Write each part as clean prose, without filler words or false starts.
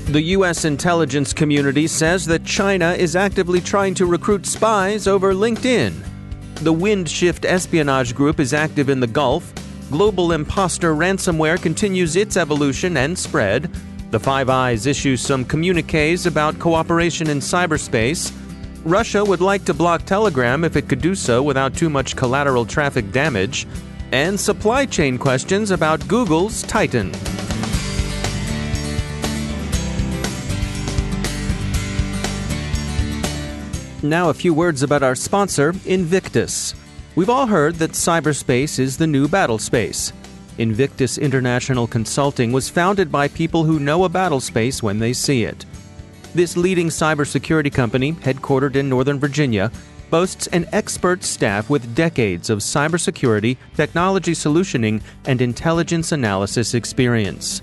The U.S. intelligence community says that China is actively trying to recruit spies over LinkedIn. The Windshift espionage group is active in the Gulf. Global imposter ransomware continues its evolution and spread. The Five Eyes issues some communiques about cooperation in cyberspace. Russia would like to block Telegram if it could do so without too much collateral traffic damage. And supply chain questions about Google's Titan. Now a few words about our sponsor, Invictus. We've all heard that cyberspace is the new battle space. Invictus International Consulting was founded by people who know a battle space when they see it. This leading cybersecurity company, headquartered in Northern Virginia, boasts an expert staff with decades of cybersecurity, technology solutioning, and intelligence analysis experience.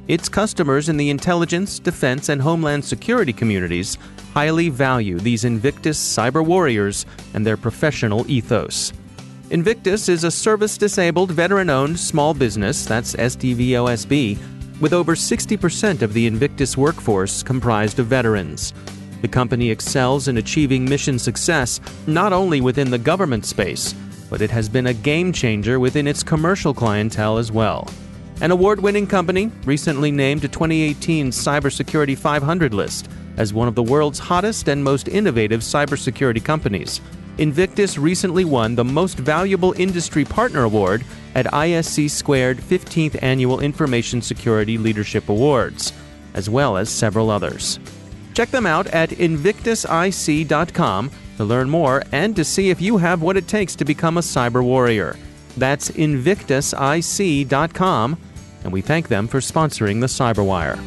Its customers in the intelligence, defense, and homeland security communities highly value these Invictus cyber warriors and their professional ethos. Invictus is a service-disabled, veteran-owned small business, that's SDVOSB, with over 60% of the Invictus workforce comprised of veterans. The company excels in achieving mission success not only within the government space, but it has been a game-changer within its commercial clientele as well. An award-winning company, recently named to 2018 Cybersecurity 500 list as one of the world's hottest and most innovative cybersecurity companies, Invictus recently won the Most Valuable Industry Partner Award at ISC Squared 15th Annual Information Security Leadership Awards, as well as several others. Check them out at invictusic.com to learn more and to see if you have what it takes to become a cyber warrior. That's invictusic.com, and we thank them for sponsoring the Cyberwire.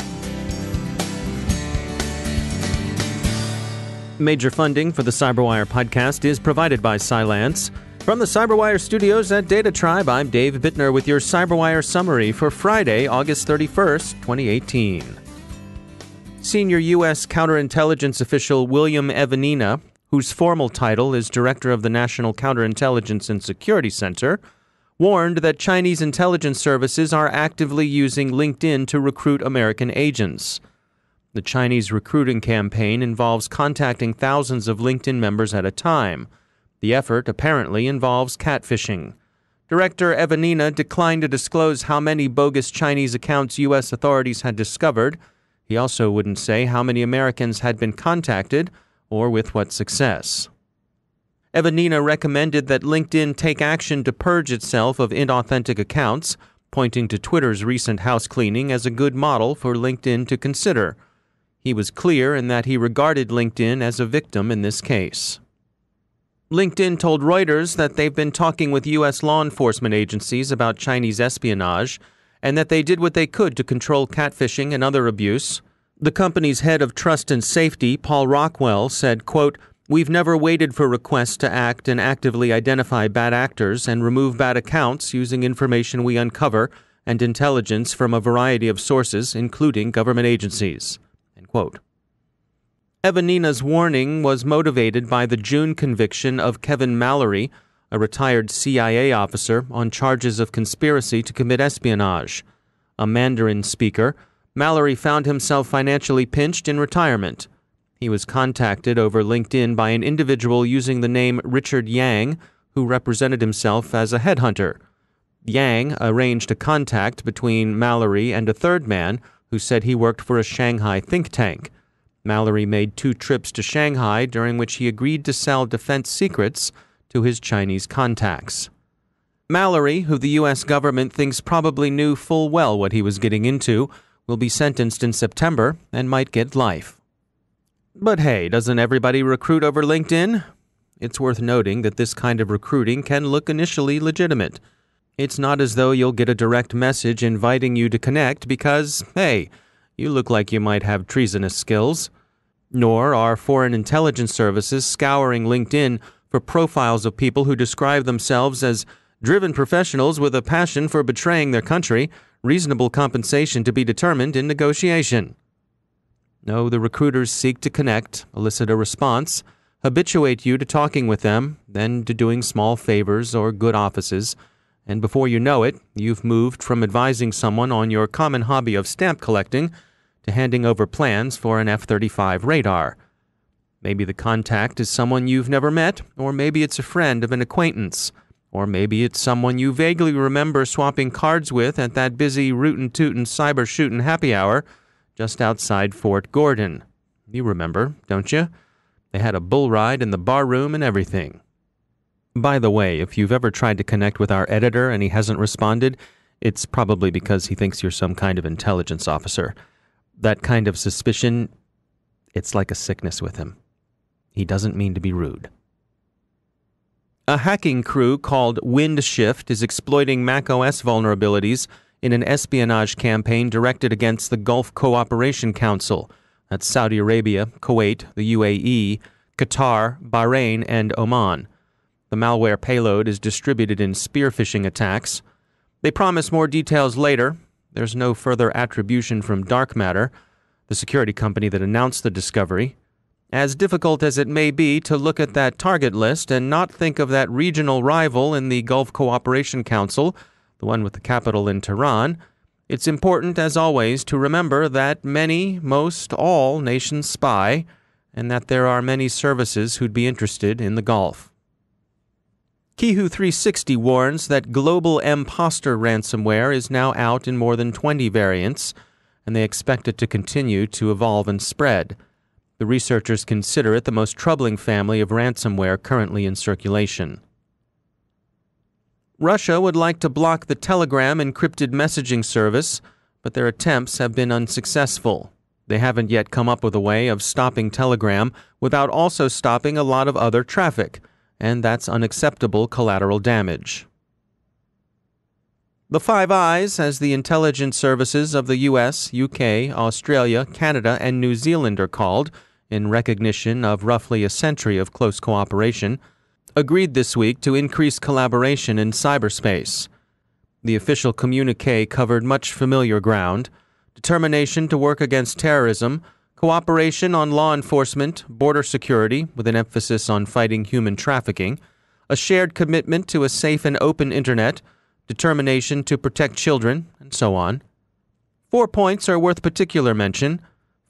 Major funding for the Cyberwire podcast is provided by Cylance. From the Cyberwire studios at Data Tribe, I'm Dave Bittner with your Cyberwire summary for Friday, August 31st, 2018. Senior U.S. counterintelligence official William Evanina, whose formal title is Director of the National Counterintelligence and Security Center, warned that Chinese intelligence services are actively using LinkedIn to recruit American agents. The Chinese recruiting campaign involves contacting thousands of LinkedIn members at a time. The effort apparently involves catfishing. Director Evanina declined to disclose how many bogus Chinese accounts U.S. authorities had discovered. He also wouldn't say how many Americans had been contacted or with what success. Evanina recommended that LinkedIn take action to purge itself of inauthentic accounts, pointing to Twitter's recent house cleaning as a good model for LinkedIn to consider. He was clear in that he regarded LinkedIn as a victim in this case. LinkedIn told Reuters that they've been talking with U.S. law enforcement agencies about Chinese espionage and that they did what they could to control catfishing and other abuse. The company's head of trust and safety, Paul Rockwell, said, quote, "We've never waited for requests to act and actively identify bad actors and remove bad accounts using information we uncover and intelligence from a variety of sources, including government agencies." End quote. Evanina's warning was motivated by the June conviction of Kevin Mallory, a retired CIA officer, on charges of conspiracy to commit espionage. A Mandarin speaker, Mallory found himself financially pinched in retirement. He was contacted over LinkedIn by an individual using the name Richard Yang, who represented himself as a headhunter. Yang arranged a contact between Mallory and a third man who said he worked for a Shanghai think tank. Mallory made 2 trips to Shanghai during which he agreed to sell defense secrets to his Chinese contacts. Mallory, who the U.S. government thinks probably knew full well what he was getting into, will be sentenced in September and might get life. But hey, doesn't everybody recruit over LinkedIn? It's worth noting that this kind of recruiting can look initially legitimate. It's not as though you'll get a direct message inviting you to connect because, hey, you look like you might have treasonous skills. Nor are foreign intelligence services scouring LinkedIn for profiles of people who describe themselves as driven professionals with a passion for betraying their country, reasonable compensation to be determined in negotiation. No, the recruiters seek to connect, elicit a response, habituate you to talking with them, then to doing small favors or good offices, and before you know it, you've moved from advising someone on your common hobby of stamp collecting to handing over plans for an F-35 radar. Maybe the contact is someone you've never met, or maybe it's a friend of an acquaintance, or maybe it's someone you vaguely remember swapping cards with at that busy rootin'-tootin' cyber-shootin' happy hour just outside Fort Gordon. You remember, don't you? They had a bull ride in the bar room and everything. By the way, if you've ever tried to connect with our editor and he hasn't responded, it's probably because he thinks you're some kind of intelligence officer. That kind of suspicion, it's like a sickness with him. He doesn't mean to be rude. A hacking crew called Windshift is exploiting macOS vulnerabilities in an espionage campaign directed against the Gulf Cooperation Council. That's Saudi Arabia, Kuwait, the UAE, Qatar, Bahrain, and Oman. The malware payload is distributed in spear phishing attacks. They promise more details later. There's no further attribution from Dark Matter, the security company that announced the discovery. As difficult as it may be to look at that target list and not think of that regional rival in the Gulf Cooperation Council, the one with the capital in Tehran, it's important, as always, to remember that many, most all nations spy, and that there are many services who'd be interested in the Gulf. Kihu 360 warns that global Imposter ransomware is now out in more than 20 variants, and they expect it to continue to evolve and spread. The researchers consider it the most troubling family of ransomware currently in circulation. Russia would like to block the Telegram encrypted messaging service, but their attempts have been unsuccessful. They haven't yet come up with a way of stopping Telegram without also stopping a lot of other traffic, and that's unacceptable collateral damage. The Five Eyes, as the intelligence services of the US, UK, Australia, Canada, and New Zealand are called, in recognition of roughly a century of close cooperation, agreed this week to increase collaboration in cyberspace. The official communiqué covered much familiar ground: determination to work against terrorism, cooperation on law enforcement, border security, with an emphasis on fighting human trafficking, a shared commitment to a safe and open internet, determination to protect children, and so on. 4 points are worth particular mention.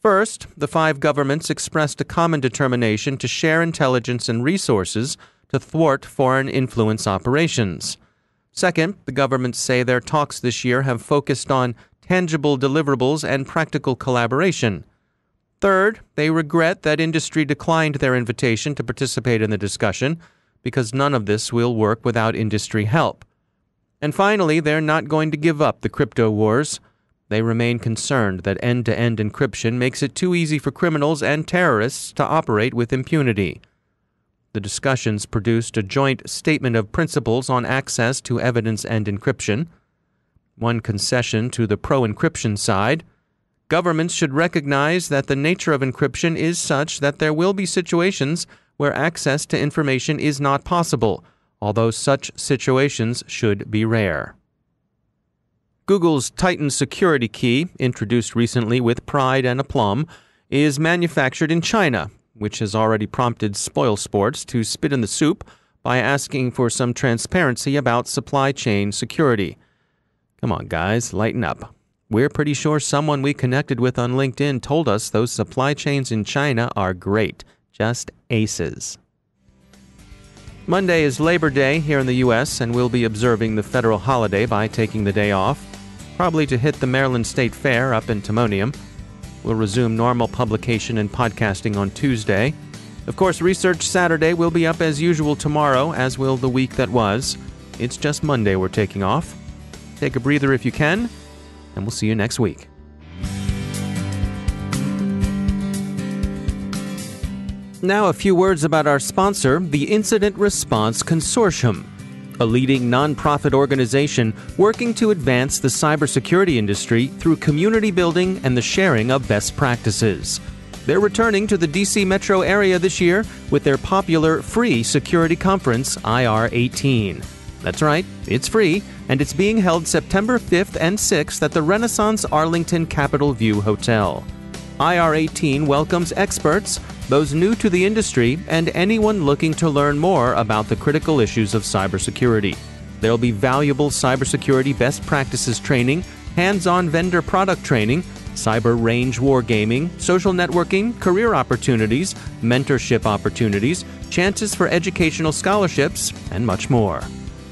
First, the 5 governments expressed a common determination to share intelligence and resources to thwart foreign influence operations. Second, the governments say their talks this year have focused on tangible deliverables and practical collaboration. Third, they regret that industry declined their invitation to participate in the discussion because none of this will work without industry help. And finally, they're not going to give up the crypto wars. They remain concerned that end-to-end encryption makes it too easy for criminals and terrorists to operate with impunity. The discussions produced a joint statement of principles on access to evidence and encryption. One concession to the pro-encryption side: governments should recognize that the nature of encryption is such that there will be situations where access to information is not possible, although such situations should be rare. Google's Titan security key, introduced recently with pride and aplomb, is manufactured in China, which has already prompted SpoilSports to spit in the soup by asking for some transparency about supply chain security. Come on, guys, lighten up. We're pretty sure someone we connected with on LinkedIn told us those supply chains in China are great, just aces. Monday is Labor Day here in the U.S., and we'll be observing the federal holiday by taking the day off, probably to hit the Maryland State Fair up in Timonium. We'll resume normal publication and podcasting on Tuesday. Of course, Research Saturday will be up as usual tomorrow, as will the week that was. It's just Monday we're taking off. Take a breather if you can, and we'll see you next week. Now a few words about our sponsor, the Incident Response Consortium, a leading nonprofit organization working to advance the cybersecurity industry through community building and the sharing of best practices. They're returning to the D.C. metro area this year with their popular free security conference, IR18. That's right, it's free, and it's being held September 5th and 6th at the Renaissance Arlington Capitol View Hotel. IR18 welcomes experts, those new to the industry, and anyone looking to learn more about the critical issues of cybersecurity. There will be valuable cybersecurity best practices training, hands-on vendor product training, cyber range wargaming, social networking, career opportunities, mentorship opportunities, chances for educational scholarships, and much more.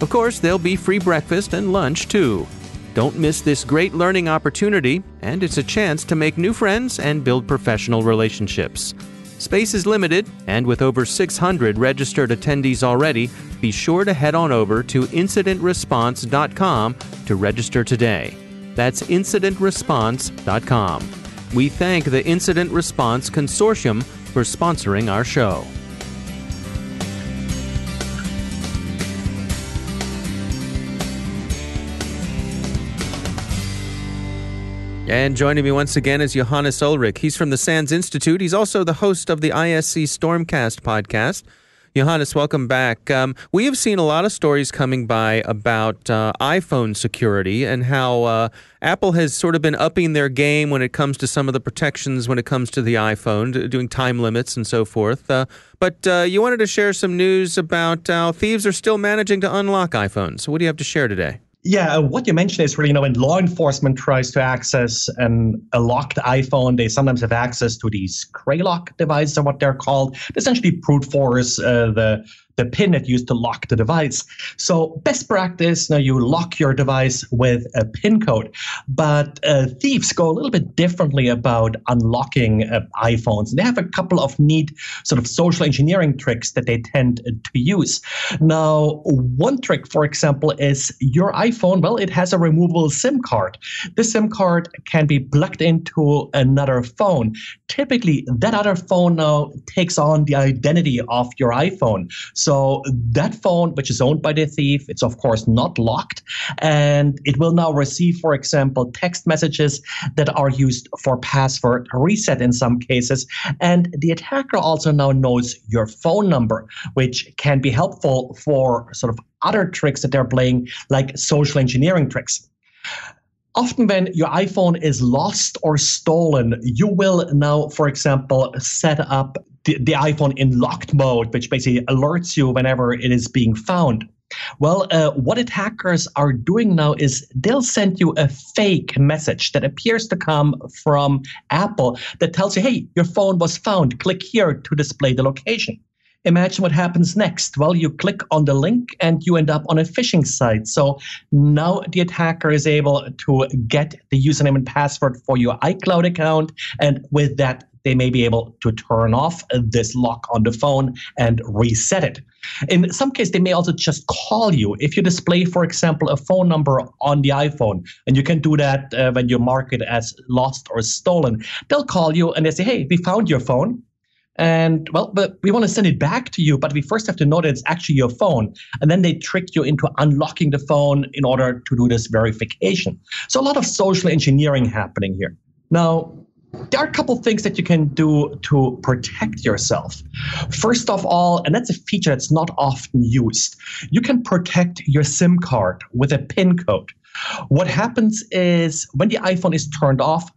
Of course, there'll be free breakfast and lunch, too. Don't miss this great learning opportunity, and it's a chance to make new friends and build professional relationships. Space is limited, and with over 600 registered attendees already, be sure to head on over to incidentresponse.com to register today. That's incidentresponse.com. We thank the Incident Response Consortium for sponsoring our show. And joining me once again is Johannes Ulrich. He's from the SANS Institute. He's also the host of the ISC Stormcast podcast. Johannes, welcome back. We have seen a lot of stories coming by about iPhone security and how Apple has sort of been upping their game when it comes to some of the protections when it comes to the iPhone, doing time limits and so forth. But you wanted to share some news about how thieves are still managing to unlock iPhones. So what do you have to share today? Yeah, what you mentioned is really, when law enforcement tries to access a locked iPhone, they sometimes have access to these Greylock devices, or what they're called. They essentially brute force the pin that used to lock the device. So best practice, now you lock your device with a PIN code. But thieves go a little bit differently about unlocking iPhones. They have a couple of neat sort of social engineering tricks that they tend to use. Now, one trick, for example, is your iPhone, well, it has a removable SIM card. This SIM card can be plugged into another phone. Typically, that other phone now takes on the identity of your iPhone. So that phone, which is owned by the thief, it's of course not locked, and it will now receive, for example, text messages that are used for password reset in some cases. And the attacker also now knows your phone number, which can be helpful for sort of other tricks that they're playing, like social engineering tricks. Often when your iPhone is lost or stolen, you will now, for example, set up the iPhone in locked mode, which basically alerts you whenever it is being found. Well, what attackers are doing now is they'll send you a fake message that appears to come from Apple that tells you, hey, your phone was found. Click here to display the location. Imagine what happens next. Well, you click on the link and you end up on a phishing site. So now the attacker is able to get the username and password for your iCloud account. And with that, they may be able to turn off this lock on the phone and reset it. In some cases, they may also just call you. If you display, for example, a phone number on the iPhone, and you can do that when you mark it as lost or stolen, they'll call you and they say, hey, we found your phone. And, well, but we want to send it back to you, but we first have to know that it's actually your phone. And then they trick you into unlocking the phone in order to do this verification. So a lot of social engineering happening here. Now, there are a couple things that you can do to protect yourself. First of all, and that's a feature that's not often used, you can protect your SIM card with a PIN code. What happens is when the iPhone is turned off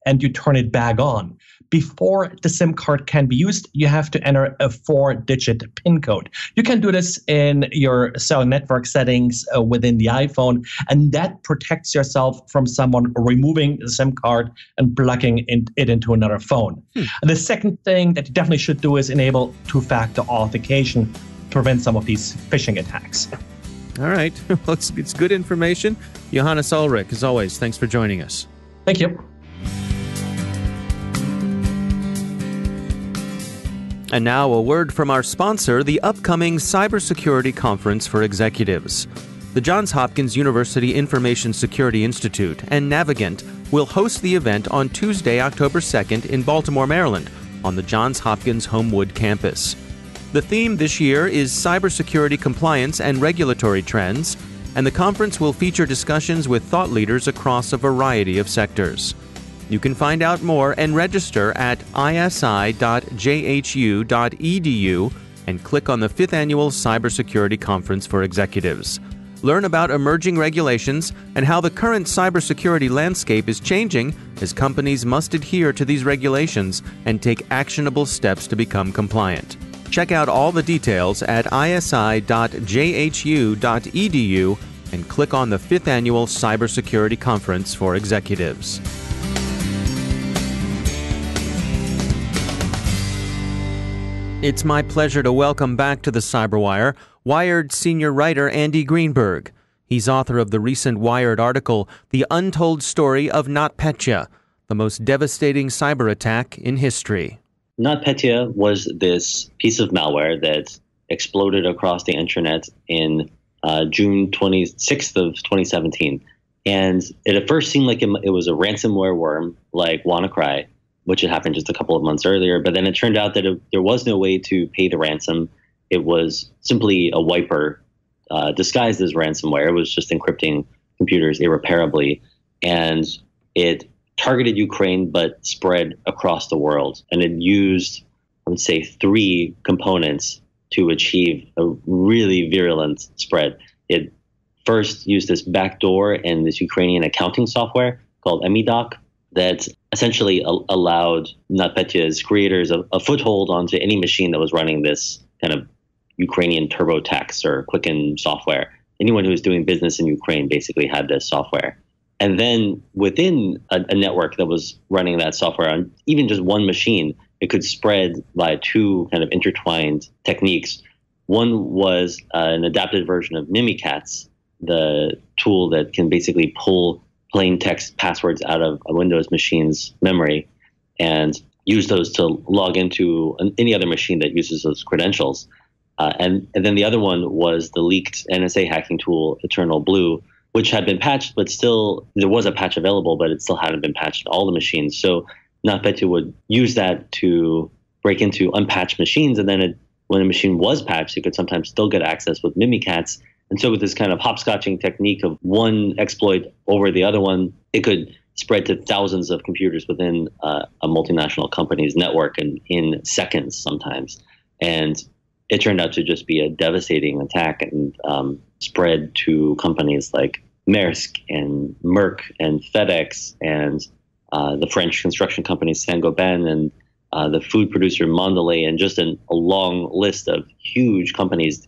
and you turn it back on, before the SIM card can be used, you have to enter a 4-digit PIN code. You can do this in your cell network settings within the iPhone, and that protects yourself from someone removing the SIM card and plugging it into another phone. And the second thing that you definitely should do is enable two-factor authentication to prevent some of these phishing attacks. All right. Well, it's good information. Johannes Ulrich, as always, thanks for joining us. Thank you. And now a word from our sponsor, the upcoming Cybersecurity Conference for Executives. The Johns Hopkins University Information Security Institute and Navigant will host the event on Tuesday, October 2nd in Baltimore, Maryland, on the Johns Hopkins Homewood campus. The theme this year is cybersecurity compliance and regulatory trends, and the conference will feature discussions with thought leaders across a variety of sectors. You can find out more and register at isi.jhu.edu and click on the 5th Annual Cybersecurity Conference for Executives. Learn about emerging regulations and how the current cybersecurity landscape is changing as companies must adhere to these regulations and take actionable steps to become compliant. Check out all the details at isi.jhu.edu and click on the 5th Annual Cybersecurity Conference for Executives. It's my pleasure to welcome back to the Cyberwire Wired senior writer Andy Greenberg. He's author of the recent Wired article, The Untold Story of NotPetya, the most devastating cyber attack in history. NotPetya was this piece of malware that exploded across the internet in June 26th of 2017. And it at first seemed like it was a ransomware worm like WannaCry, which had happened just a couple of months earlier. But then it turned out that there was no way to pay the ransom. It was simply a wiper disguised as ransomware. It was just encrypting computers irreparably. And it targeted Ukraine, but spread across the world. And it used, I would say, 3 components to achieve a really virulent spread. It first used this backdoor in this Ukrainian accounting software called Emidoc that essentially allowed NotPetya's creators a foothold onto any machine that was running this kind of Ukrainian TurboTax or Quicken software. Anyone who was doing business in Ukraine basically had this software. And then within a network that was running that software on even just one machine, it could spread by 2 kind of intertwined techniques. One was an adapted version of Mimikatz, the tool that can basically pull plain text passwords out of a Windows machine's memory and use those to log into any other machine that uses those credentials. And then the other one was the leaked NSA hacking tool, Eternal Blue, which had been patched, but still there was a patch available, but it still hadn't been patched on all the machines. So NotPetya would use that to break into unpatched machines. And then when a machine was patched, it could sometimes still get access with Mimikatz. And so with this kind of hopscotching technique of one exploit over the other one, it could spread to thousands of computers within a multinational company's network and in seconds sometimes. And it turned out to just be a devastating attack and spread to companies like Maersk and Merck and FedEx and the French construction company Saint-Gobain and the food producer Mondelez, and just a long list of huge companies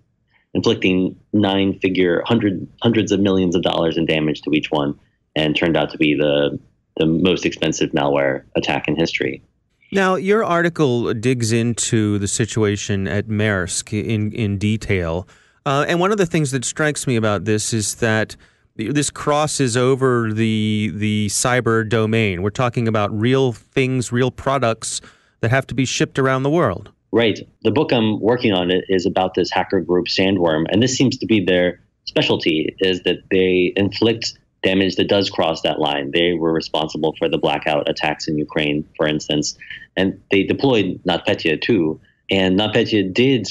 inflicting 9-figure, hundreds of millions of dollars in damage to each one, and turned out to be the most expensive malware attack in history. Now, your article digs into the situation at Maersk in detail. And one of the things that strikes me about this is that this crosses over the cyber domain. We're talking about real things, real products that have to be shipped around the world. Right. The book I'm working on is about this hacker group Sandworm, and this seems to be their specialty, is that they inflict damage that does cross that line. They were responsible for the blackout attacks in Ukraine, for instance, and they deployed NotPetya too. And NotPetya did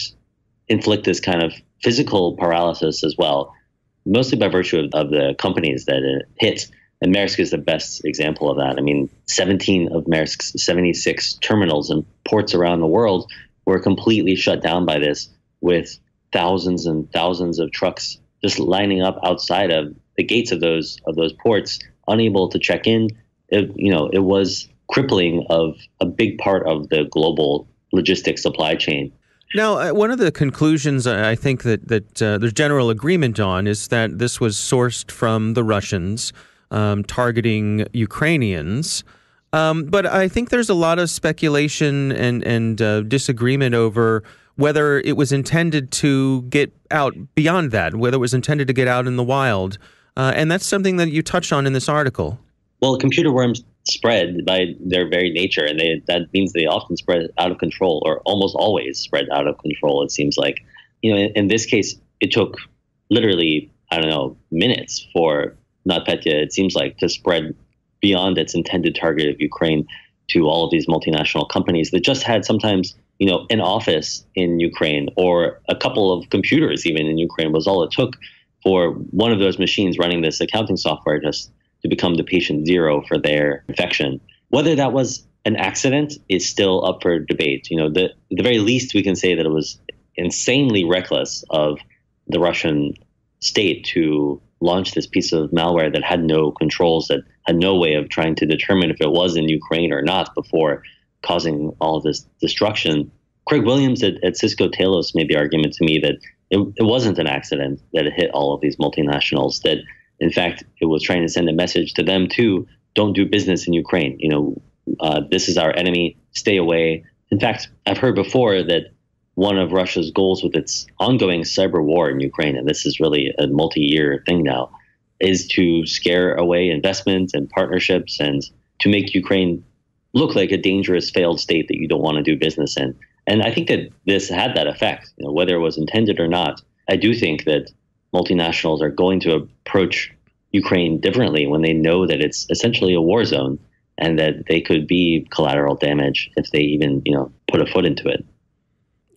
inflict this kind of physical paralysis as well, mostly by virtue of the companies that it hit. And Maersk is the best example of that. I mean, 17 of Maersk's 76 terminals and ports around the world were completely shut down by this, with thousands and thousands of trucks just lining up outside of the gates of those ports, unable to check in. It was crippling of a big part of the global logistics supply chain. Now, one of the conclusions I think that there's general agreement on is that this was sourced from the Russians, targeting Ukrainians. But I think there's a lot of speculation and disagreement over whether it was intended to get out beyond that, whether it was intended to get out in the wild. And that's something that you touch on in this article. Well, computer worms spread by their very nature, and that means they often spread out of control, or almost always spread out of control, it seems like. In this case, it took literally, minutes for NotPetya, it seems like, to spread beyond its intended target of Ukraine to all of these multinational companies that just had sometimes, an office in Ukraine, or a couple of computers even in Ukraine was all it took for one of those machines running this accounting software just to become the patient zero for their infection. Whether that was an accident is still up for debate. The very least we can say that it was insanely reckless of the Russian state to launch this piece of malware that had no controls, that had no way of trying to determine if it was in Ukraine or not before causing all of this destruction. Craig Williams at Cisco Talos made the argument to me that it wasn't an accident that it hit all of these multinationals, that in fact it was trying to send a message to them too: don't do business in Ukraine. This is our enemy, stay away. In fact, I've heard before that one of Russia's goals with its ongoing cyber war in Ukraine, and this is really a multi-year thing now, is to scare away investment and partnerships and to make Ukraine look like a dangerous failed state that you don't want to do business in. And I think that this had that effect, whether it was intended or not. I do think that multinationals are going to approach Ukraine differently when they know that it's essentially a war zone and that they could be collateral damage if they even, put a foot into it.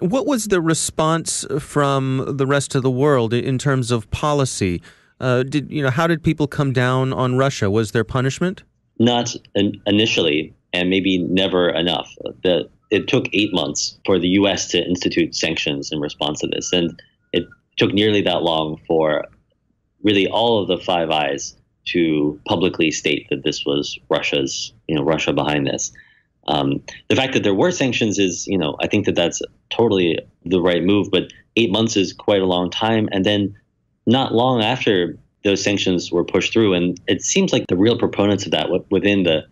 What was the response from the rest of the world in terms of policy? How did people come down on Russia? Was there punishment? Not initially, and maybe never enough. It took 8 months for the U.S. to institute sanctions in response to this, and it took nearly that long for really all of the Five Eyes to publicly state that this was Russia behind this. The fact that there were sanctions is, I think that that's totally the right move, but 8 months is quite a long time. And then not long after those sanctions were pushed through, and it seems like the real proponents of that within the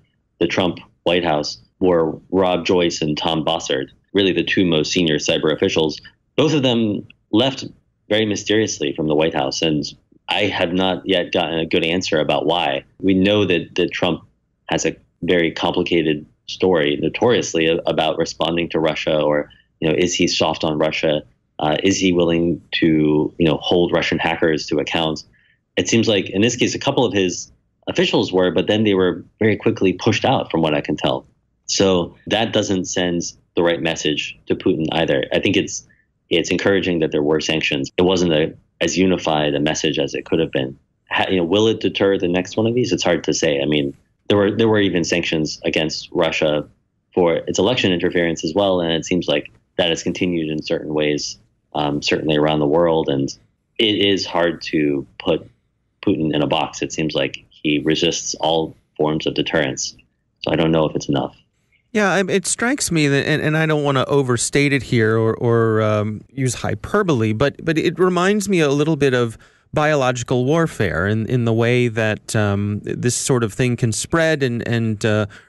Trump White House were Rob Joyce and Tom Bossert, really the two most senior cyber officials. Both of them left very mysteriously from the White House, and I have not yet gotten a good answer about why. We know that Trump has a very complicated story, notoriously, about responding to Russia, or is he soft on Russia? Is he willing to hold Russian hackers to account? It seems like in this case, a couple of his officials were, but then they were very quickly pushed out, from what I can tell. So that doesn't send the right message to Putin either. I think it's encouraging that there were sanctions. It wasn't as unified a message as it could have been. Will it deter the next one of these? It's hard to say. I mean, there were even sanctions against Russia for its election interference as well, and it seems like that has continued in certain ways, certainly around the world. And it is hard to put Putin in a box. It seems like he resists all forms of deterrence. So I don't know if it's enough. Yeah, it strikes me that, and I don't want to overstate it here or use hyperbole, but it reminds me a little bit of biological warfare in the way that this sort of thing can spread and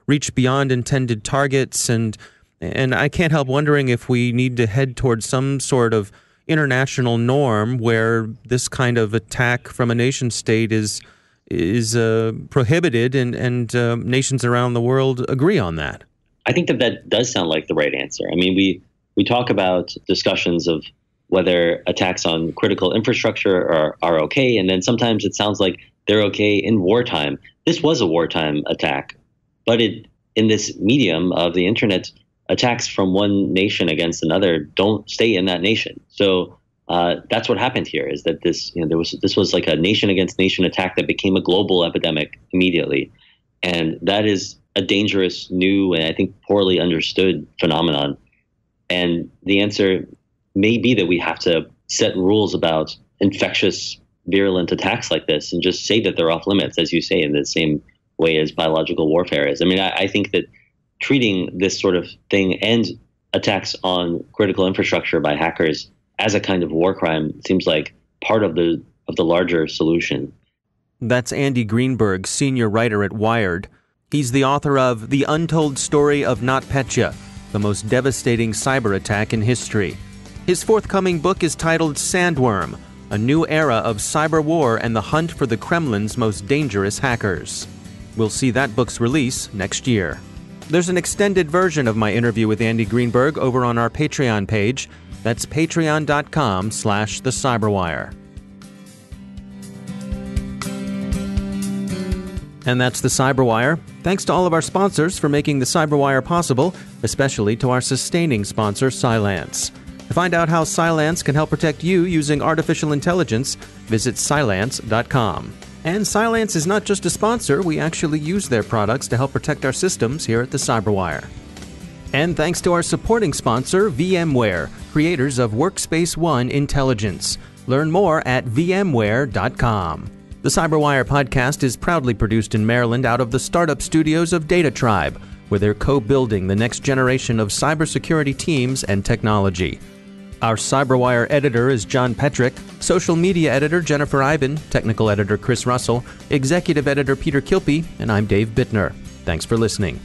reach beyond intended targets. And I can't help wondering if we need to head towards some sort of international norm where this kind of attack from a nation state is prohibited and nations around the world agree on that. I think that does sound like the right answer. I mean, we talk about discussions of whether attacks on critical infrastructure are okay, and then sometimes it sounds like they're okay in wartime. This was a wartime attack, but in this medium of the internet, attacks from one nation against another don't stay in that nation. So that's what happened here. Is that this was like a nation against nation attack that became a global epidemic immediately, and that is a dangerous, new, and I think poorly understood phenomenon. And the answer may be that we have to set rules about infectious, virulent attacks like this and just say that they're off limits, as you say, in the same way as biological warfare is. I mean, I think that treating this sort of thing and attacks on critical infrastructure by hackers as a kind of war crime seems like part of the larger solution. That's Andy Greenberg, senior writer at Wired. He's the author of The Untold Story of NotPetya, the most devastating cyber attack in history. His forthcoming book is titled Sandworm, a new era of cyber war and the hunt for the Kremlin's most dangerous hackers. We'll see that book's release next year. There's an extended version of my interview with Andy Greenberg over on our Patreon page. That's patreon.com/thecyberwire. And that's the Cyberwire. Thanks to all of our sponsors for making the Cyberwire possible, especially to our sustaining sponsor, Cylance. To find out how Cylance can help protect you using artificial intelligence, visit Cylance.com. And Cylance is not just a sponsor, we actually use their products to help protect our systems here at the Cyberwire. And thanks to our supporting sponsor, VMware, creators of Workspace ONE Intelligence. Learn more at vmware.com. The Cyberwire podcast is proudly produced in Maryland out of the startup studios of Data Tribe, where they're co-building the next generation of cybersecurity teams and technology. Our Cyberwire editor is John Petrick, social media editor Jennifer Iben, technical editor Chris Russell, executive editor Peter Kilpie, and I'm Dave Bittner. Thanks for listening.